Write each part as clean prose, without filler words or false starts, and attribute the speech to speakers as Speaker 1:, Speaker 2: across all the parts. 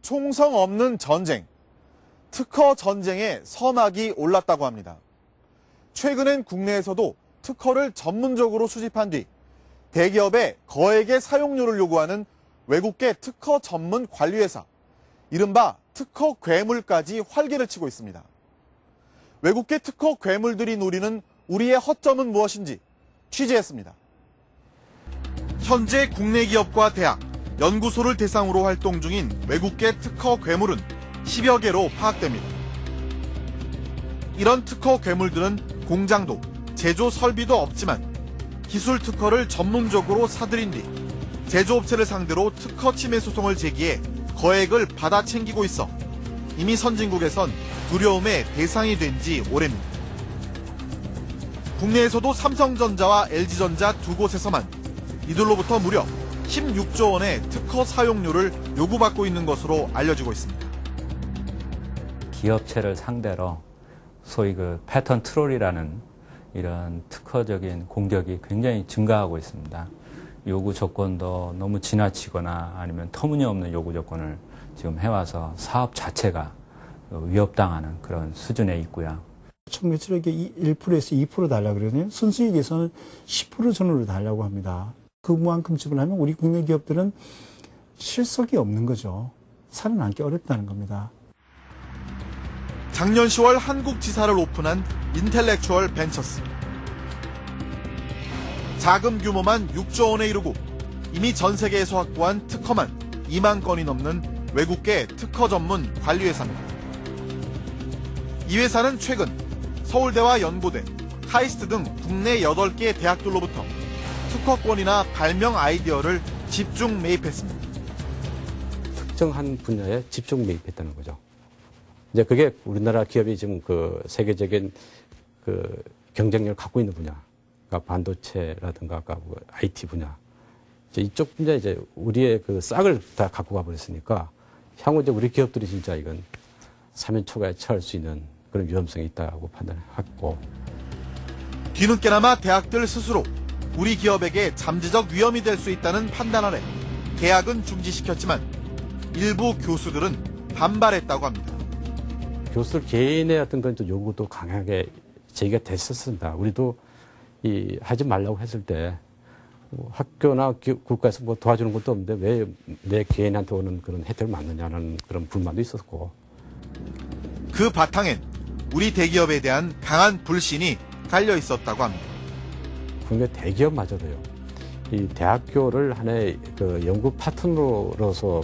Speaker 1: 총성 없는 전쟁, 특허 전쟁에 서막이 올랐다고 합니다. 최근엔 국내에서도 특허를 전문적으로 수집한 뒤 대기업에 거액의 사용료를 요구하는 외국계 특허 전문 관리회사, 이른바 특허 괴물까지 활개를 치고 있습니다. 외국계 특허 괴물들이 노리는 우리의 허점은 무엇인지 취재했습니다. 현재 국내 기업과 대학, 연구소를 대상으로 활동 중인 외국계 특허 괴물은 10여 개로 파악됩니다. 이런 특허 괴물들은 공장도 제조 설비도 없지만 기술 특허를 전문적으로 사들인 뒤 제조업체를 상대로 특허 침해 소송을 제기해 거액을 받아 챙기고 있어 이미 선진국에선 두려움의 대상이 된 지 오래입니다. 국내에서도 삼성전자와 LG전자 두 곳에서만 이들로부터 무려 16조 원의 특허 사용료를 요구받고 있는 것으로 알려지고 있습니다.
Speaker 2: 기업체를 상대로 소위 패턴 트롤이라는 이런 특허적인 공격이 굉장히 증가하고 있습니다. 요구 조건도 너무 지나치거나 아니면 터무니없는 요구 조건을 지금 해와서 사업 자체가 위협당하는 그런 수준에 있고요.
Speaker 3: 총 매출액의 1%에서 2% 달라고 그러거든요. 순수익에서는 10% 전후로 달라고 합니다. 그만큼 지불하면 우리 국내 기업들은 실속이 없는 거죠. 살아남기 어렵다는 겁니다.
Speaker 1: 작년 10월 한국 지사를 오픈한 인텔렉추얼 벤처스. 자금 규모만 6조 원에 이르고 이미 전 세계에서 확보한 특허만 2만 건이 넘는 외국계 특허 전문 관리회사입니다. 이 회사는 최근 서울대와 연고대, 카이스트 등 국내 8개 대학들로부터 특허권이나 발명 아이디어를 집중 매입했습니다.
Speaker 4: 특정한 분야에 집중 매입했다는 거죠. 이제 그게 우리나라 기업이 지금 세계적인 경쟁력을 갖고 있는 분야, 그러니까 반도체라든가 IT 분야. 이쪽 분야 이제 우리의 싹을 다 갖고 가버렸으니까 향후 이제 우리 기업들이 진짜 이건 사면 초과에 처할 수 있는 그런 위험성이 있다고 판단했고.
Speaker 1: 뒤늦게나마 대학들 스스로 우리 기업에게 잠재적 위험이 될 수 있다는 판단 아래 계약은 중지시켰지만 일부 교수들은 반발했다고 합니다.
Speaker 4: 교수들 개인의 어떤 그런 요구도 강하게 제기가 됐었습니다. 우리도 하지 말라고 했을 때 학교나 국가에서 도와주는 것도 없는데 왜 내 개인한테 오는 그런 혜택을 받느냐는 그런 불만도 있었고.
Speaker 1: 그 바탕엔 우리 대기업에 대한 강한 불신이 깔려 있었다고 합니다.
Speaker 4: 국내 대기업마저도요. 이 대학교를 하나의 연구 파트너로서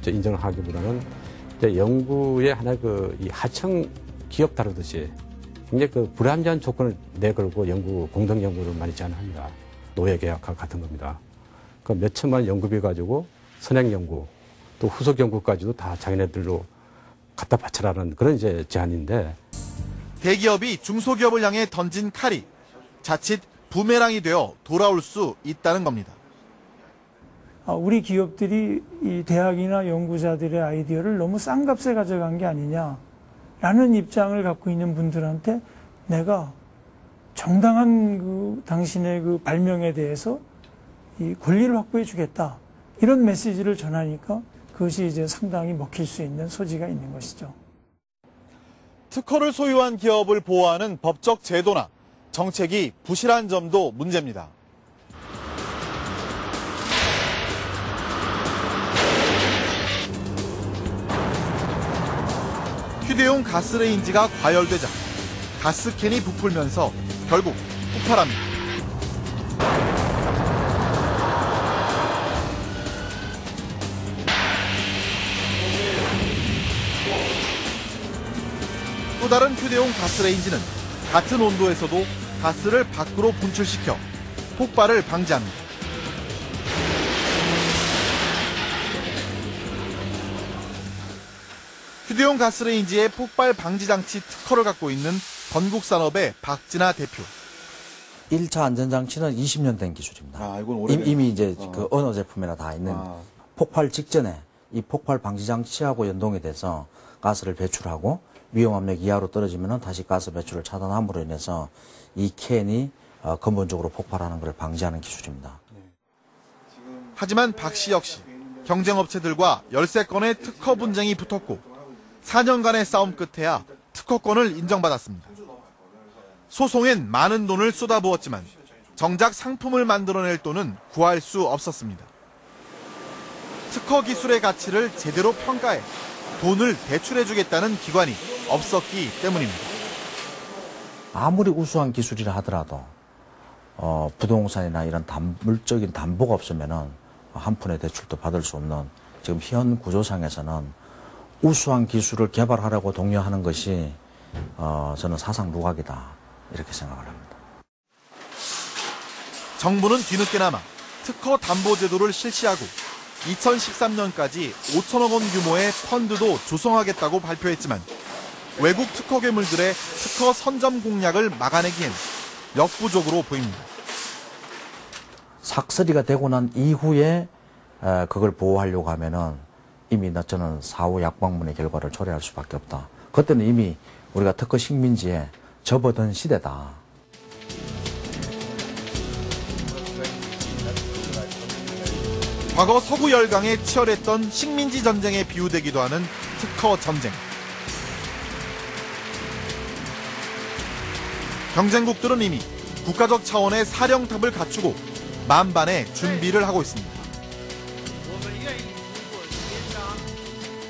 Speaker 4: 인정을 하기보다는 연구의 하나의 이 하청 기업 다루듯이 굉장히 불합리한 조건을 내걸고 공동 연구를 많이 제안합니다. 노예 계약과 같은 겁니다. 몇 천만 원 연구비 가지고 선행 연구 또 후속 연구까지도 다 자기네들로 갖다 바쳐라는 그런 제안인데,
Speaker 1: 대기업이 중소기업을 향해 던진 칼이 자칫 부메랑이 되어 돌아올 수 있다는 겁니다.
Speaker 5: 우리 기업들이 이 대학이나 연구자들의 아이디어를 너무 싼 값에 가져간 게 아니냐라는 입장을 갖고 있는 분들한테 내가 정당한 당신의 발명에 대해서 이 권리를 확보해 주겠다, 이런 메시지를 전하니까 그것이 이제 상당히 먹힐 수 있는 소지가 있는 것이죠.
Speaker 1: 특허를 소유한 기업을 보호하는 법적 제도나 정책이 부실한 점도 문제입니다. 휴대용 가스레인지가 과열되자 가스캔이 부풀면서 결국 폭발합니다. 또 다른 휴대용 가스레인지는 같은 온도에서도 가스를 밖으로 분출시켜 폭발을 방지합니다. 휴대용 가스레인지의 폭발 방지 장치 특허를 갖고 있는 건국산업의 박진아 대표.
Speaker 6: 1차 안전장치는 20년 된 기술입니다.
Speaker 1: 이건 오래된...
Speaker 6: 이미 이제 어느 제품에나 다 있는 폭발 직전에 이 폭발 방지 장치하고 연동이 돼서 가스를 배출하고 위험한 맥 이하로 떨어지면 다시 가스 배출을 차단함으로 인해서 이 캔이 근본적으로 폭발하는 것을 방지하는 기술입니다.
Speaker 1: 하지만 박 씨 역시 경쟁업체들과 13건의 특허 분쟁이 붙었고 4년간의 싸움 끝에야 특허권을 인정받았습니다. 소송엔 많은 돈을 쏟아부었지만 정작 상품을 만들어낼 돈은 구할 수 없었습니다. 특허 기술의 가치를 제대로 평가해 돈을 대출해주겠다는 기관이 없었기 때문입니다.
Speaker 6: 아무리 우수한 기술이라 하더라도 부동산이나 이런 물적인 담보가 없으면은 한 푼의 대출도 받을 수 없는 지금 현 구조상에서는 우수한 기술을 개발하라고 독려하는 것이 저는 사상 누각이다 이렇게 생각을 합니다.
Speaker 1: 정부는 뒤늦게나마 특허 담보 제도를 실시하고 2013년까지 5천억 원 규모의 펀드도 조성하겠다고 발표했지만 외국 특허 괴물들의 특허 선점 공략을 막아내기엔 역부족으로 보입니다.
Speaker 6: 삭설이가 되고 난 이후에 그걸 보호하려고 하면은 이미 저는 사후 약방문의 결과를 초래할 수밖에 없다. 그때는 이미 우리가 특허 식민지에 접어든 시대다.
Speaker 1: 과거 서구 열강에 치열했던 식민지 전쟁에 비유되기도 하는 특허 전쟁. 경쟁국들은 이미 국가적 차원의 사령탑을 갖추고 만반의 준비를 하고 있습니다.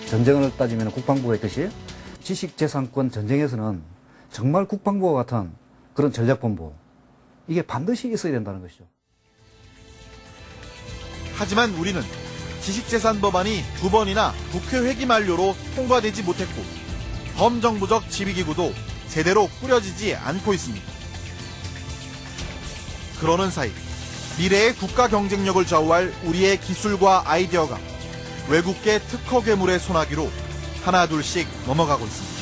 Speaker 7: 전쟁을 따지면 국방부가 있듯이 지식재산권 전쟁에서는 정말 국방부와 같은 그런 전략본부, 이게 반드시 있어야 된다는 것이죠.
Speaker 1: 하지만 우리는 지식재산법안이 2번이나 국회 회기 만료로 통과되지 못했고 범정부적 지휘기구도 제대로 꾸려지지 않고 있습니다. 그러는 사이 미래의 국가 경쟁력을 좌우할 우리의 기술과 아이디어가 외국계 특허 괴물의 손아귀로 하나둘씩 넘어가고 있습니다.